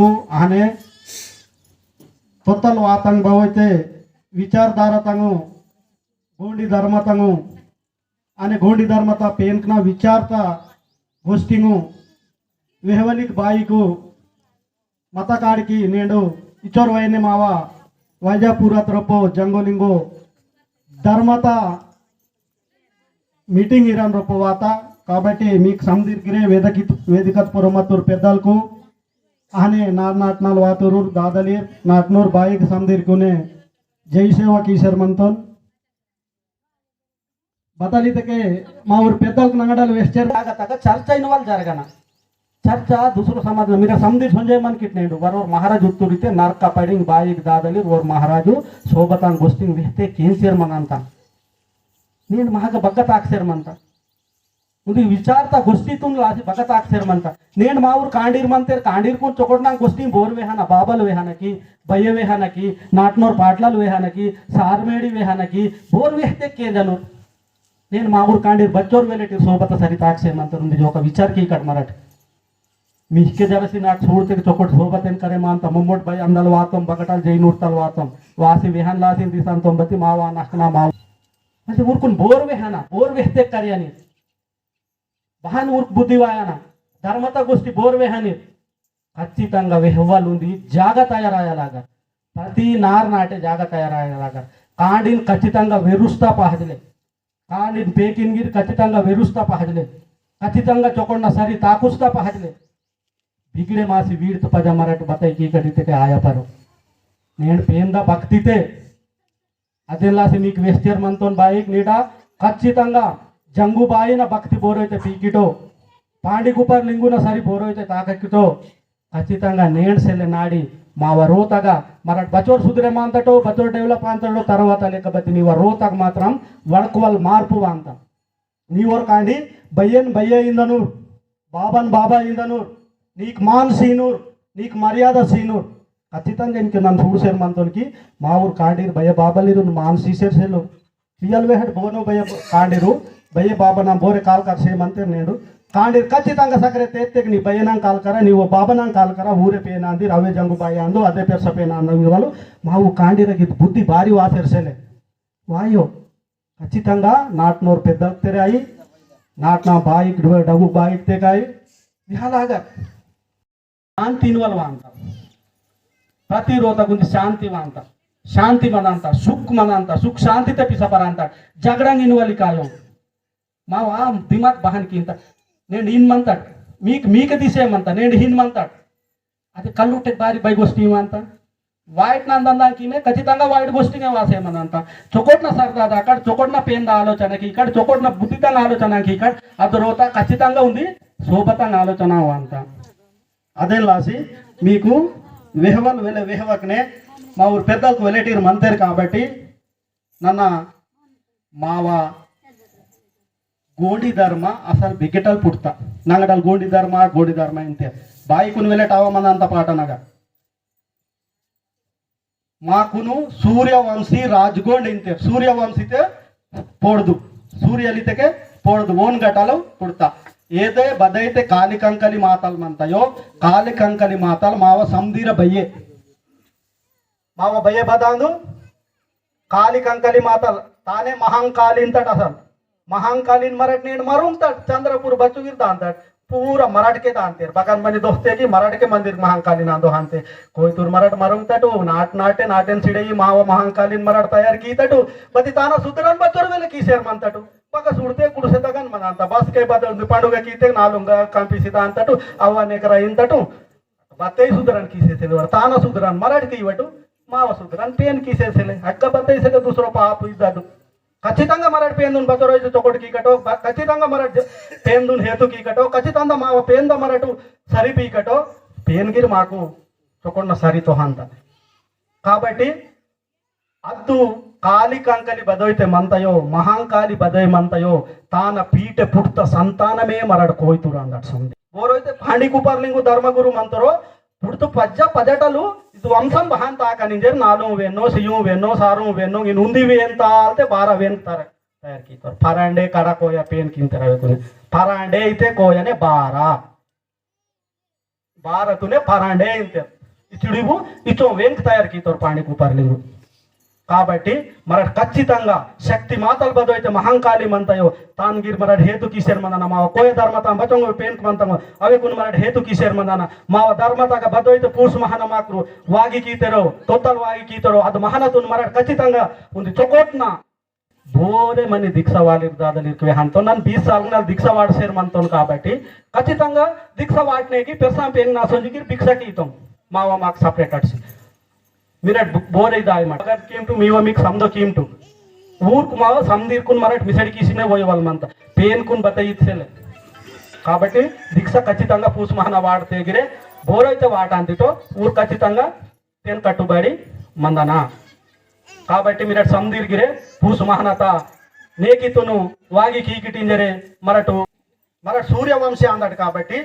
पेद्दलकू आने तोत्तल वातंग भवते विचारधारा तंगू गोंडी धर्म तंगू आने गोंडी धर्मता पेनकना विचारता गोष्टिंगू वेहवलिक बाईकू मतकाड़की नेडू इचोर वैने मावा वैजापुरा तरपो जंगोलिंगो धर्मता मीटिंग इरान रोपवाता కాబట్టి మీకు సందీర్ఘరే వేదికత పురమత్తూరు పెద్దలకు ఆనే నాట్నాల్ వాతూరు దాదలీర్ నాట్నూర్ బాయికి సందీర్ఘునే జై సేవ కిషోర్ మంతోన్ బతలితకే మా ఊరు పెద్దలకు నంగడాలు వేస్తారు ఆగతక చర్చ అయిన వాళ్ళు జరగన చర్చ दूसरो समाज में मेरा संदीर संजय मन किटनेंडु वरोर महाराज उत्तुरिते नरका पडिंग बाईक दादलीर और महाराजु सोबतान गोष्टिंग वेहते केंसियर मनंता నేను మహాగ బగ్గత అక్షరం అంత ముందు విచారత गोष्टीतून लासी बघत अक्षर म्हणता నేను మా ఊరు కాండీర్ మంతేర్ కాండీర్ को चोकडना गोष्टी बोर वेहाना बाबल वेहाना की बయ్య वेहाना की नाटनोर पाटलाल वेहाना की सारमेडी वेहाना की बोर वेहते के जनो నేను మా ఊరు కాండీర్ बच्चोर वेलेटी सोबत सरिता अक्षर म्हणता ఉంది ఒక विचार की कट मराठ मी हिके जरासी नाट सोडते चोकट सोबतेन करे मानता मुम्मोट बाई अंदल वातम बगटाल जैनूरताल वातम वासी वेहान लासीन दिसान तोंबती मावा नाकना माव म्हणजे ఊరుకుని बोर वेहाना बोर वेहते कार्यानी బహాన్ ఊర్కు బుద్ధి వాయన ధర్మత గోష్ఠి బోర్ వేహని ఖచ్చితంగా వెహ్వాలుంది జాగ తయారయ్యేలాగా ప్రతి నార్ నాటే జాగ తయారయ్యేలాగా కాండిన్ ఖచ్చితంగా వెరుస్తా పాహదిలే కాండిన్ పేకిన్గిర్ ఖచ్చితంగా వెరుస్తా పాహదిలే ఖచ్చితంగా చొకొండ సరి తాకుస్తా పాహదిలే బిగిడే మాసి వీడితో పద మరటు బతై కీ కడితే ఆయా పరు నేను పేంద భక్తితే అదెల్లాసి మీకు వెస్టర్ మంతోన్ బాయిక్ నీడా ఖచ్చితంగా जंगू बाईना भक्ति बोरोते पीकिटो पांडी कुपर लिंगुना सरी बोरोते ताककिटो खचितंगा नेणसेले नाडी माव रोतगा मराठ बचोर सुधरे मांतटो बचोर डेवलप अंतटो तरवात लेकबति नीव रोतग मात्रम वडकवल मार्पु अंत नीवर कांडी बయ్యన్ బయ్య ఇందనూర్ బాబన్ బాబా ఇందనూర్ నీకు మాన్ సీనూర్ నీకు మర్యాద సీనూర్ ఖచ్చితంగా ఇంక నన్ను చూసేరు మంతోనికి మా ఊరు కాండీర్ బయ్య బాబలిరు మాన్ సీసేర్ సెలు పియల్ వెహట్ బోనో బయ్య కాండీరు भैया बाबा ना बोरे काल कर से मंत्र नेडु कांडीर खचितंगा सकरे तेत्तेक नी भैया काल करा नीवो बाबा काल करा ऊरे पेन अंदी रवे जंगु बाई अंदो अदे पेर सपेन अंदो वालू मावु कांडीरगी बुद्धि भारी वासेरसेले वायो खचितंगा नाटनोर पेद्दतेरे आई नाटना बाई डगु बाई तेगाई विहालागा शांति वांत प्रतिरोध गुंज शांति वांत शांति मनांत सुख शांति ते पिसपरांत जगड़ंग इनवाली कायो మావా దిమాగ్ బహన్ కింత నేను ఇన్ మంతాడు మీకు తీసేయమంత నేను హిన్ మంతాడు అది కళ్ళుట్టే బారి బై గోష్ఠి అంత వాయిట్ నందందాకినే ఖచ్చితంగా వాయిట్ గోష్ఠినే వాసేయమనంత చొకొట్న సరదాదా అక్కడ చొకొట్న పేంద ఆలోచనకి ఇక్కడ చొకొట్న బుద్ధితంగా ఆలోచనకి ఇక్కడ అదరోత ఖచ్చితంగా ఉంది శోభతంగా ఆలోచన అంత అదే లాసి మీకు వెహవల్ వెల వెహవకనే మా ఊరు పెద్దలకు వెలేటీరు మంతేరు కాబట్టి నన్న మావా गोंडी धर्म असल बिगेटल पुटता नांगडल गोंडी धर्म इंते बाईकुन वेलेट मन अंत पाटनगा माकुनु सूर्यवंशी राजगोंड इंते सूर्यवंशीते पोडदु सूर्यलितेके पोडदु ओन गटल पुडता ఏదే బదైతే కాలికంకలి మాతలు మంతయో కాలికంకలి మాతలు మావ సందీర బయ్యే మావ బయ్యే బదాందు కాలికంకలి మాతలు తానే మహంకాలి ఇంతట అసలు महाकालीन मराठ नेट मरूंगतात चंद्रपूर बचुगिर दांतात पूरा मराठ के दांते बगन मनी दोस्ते की मराठ के मंदिर महाकालीन आंदो हांते कोई तुर मराठ मरूंगताटू नाटेन सिडेई माव महाकालीन मराठ तयार की तटू बदी ताना सुधरन बचोर वेले की शेर मनताटू पग सुडते कुडसे तगन मनांता बस के बदल पंडुग कीते नालुंग कंपिसित अंतटू अव्वाने करा इंतटू बते सुधरन की से सेले ताना सुधरन मराठ की वटू माव सुधरन पेन की से सेले हक्क बते से दूसरो पाप इदादू ఖచ్చితంగా మరాఠ పేందున్ బతరోజు చొకొట్ కీకటో ఖచ్చితంగా మరాఠ పేందున్ హేతు కీకటో ఖచ్చితంగా మా పేంద మరటు సరి పీకటో పేన్గిరి మాకు చొకొన్న సరితో అంత కాబట్టి అద్దు కాలి కంకలి బదోయితే మంతయో మహాంకాలి బదోయ్ మంతయో తాన పీఠೆ పుట్ట సంతానమే మరడు కోయితురు అన్నట్టు సంది ఓరైతే పాండి కుపర్లింగు ధర్మగురు మంతరో పుడుతు పజ్జ పజటలు ಇದು ವಂಶಂ ಬಹಾಂತ ಹಾಕನಿಂಜರ್ ನಾಲು ವೆನ್ನೋ ಸಿಯು ವೆನ್ನೋ ಸಾರು ವೆನ್ನೋ ಇನ್ ಉಂದಿವಿ ಅಂತ ಅಲ್ತೆ ಬಾರ ವೆನ್ ತರ ತಯಾರು ಕೀತಾರೆ ಪರಾಂಡೆ ಕಡ ಕೋಯ ಪೇನ್ ಕಿಂತರ ಪರಾಂಡೆ ಐತೆ ಕೋಯನೆ ಬಾರ ಭಾರತನೇ ಪರಾಂಡೆ ಅಂತಾರೆ ఇచ్చుడివు ఇచ్చో వెంక్ తయారు కీతోరు పాణి కూపర్లింగు కాబట్టి మరట ఖచ్చితంగా శక్తి మాతలు బదైతే మహంకాళి మంతయో తాన్గిర్ మరట హేతు కిసేర్ మందన మా కోయ ధర్మత బచంగ పేంక్ మంతమ అవి కున్ మరట హేతు కిసేర్ మందన మా ధర్మతగా బదైతే పూర్స్ మహన మాక్రు వాగి కీతెరో తొత్తల్ వాగి కీతెరో అది మహనతున్ మరట ఖచ్చితంగా ఉంది చొకోట్న బోరే మని దీక్ష వాలిర్ దాదలిర్ హంతో నన్ను 20 సార్లు దీక్ష వాడసేర్ మంతోన్ కాబట్టి ఖచ్చితంగా దీక్ష వాటినేకి పెర్సాం పేంగ్ నా సొంజికి భిక్షకి ఇతం మావ మాకు సపరేట్ అట్స్ मिरट बोर अगर कीमटू मीव मीक समदो कीमटू ऊर को माव समदीर मरट मिसड़ी कीसिने वो वालमंत पेन कुन बतईले काबट्टी दीक्षा खचिతంగా पूस महन वाड़ते गिरे बोर అయితే వాట అంతితో ఊరు ఖచ్చితంగా పెన్ కట్టుబడి మందన కాబట్టి మిరట్ సమదీర్ గిరే పూస్ మహనత నేకితును వాగి కీకిటింజరే మరటు సూర్యవంశ అందట కాబట్టి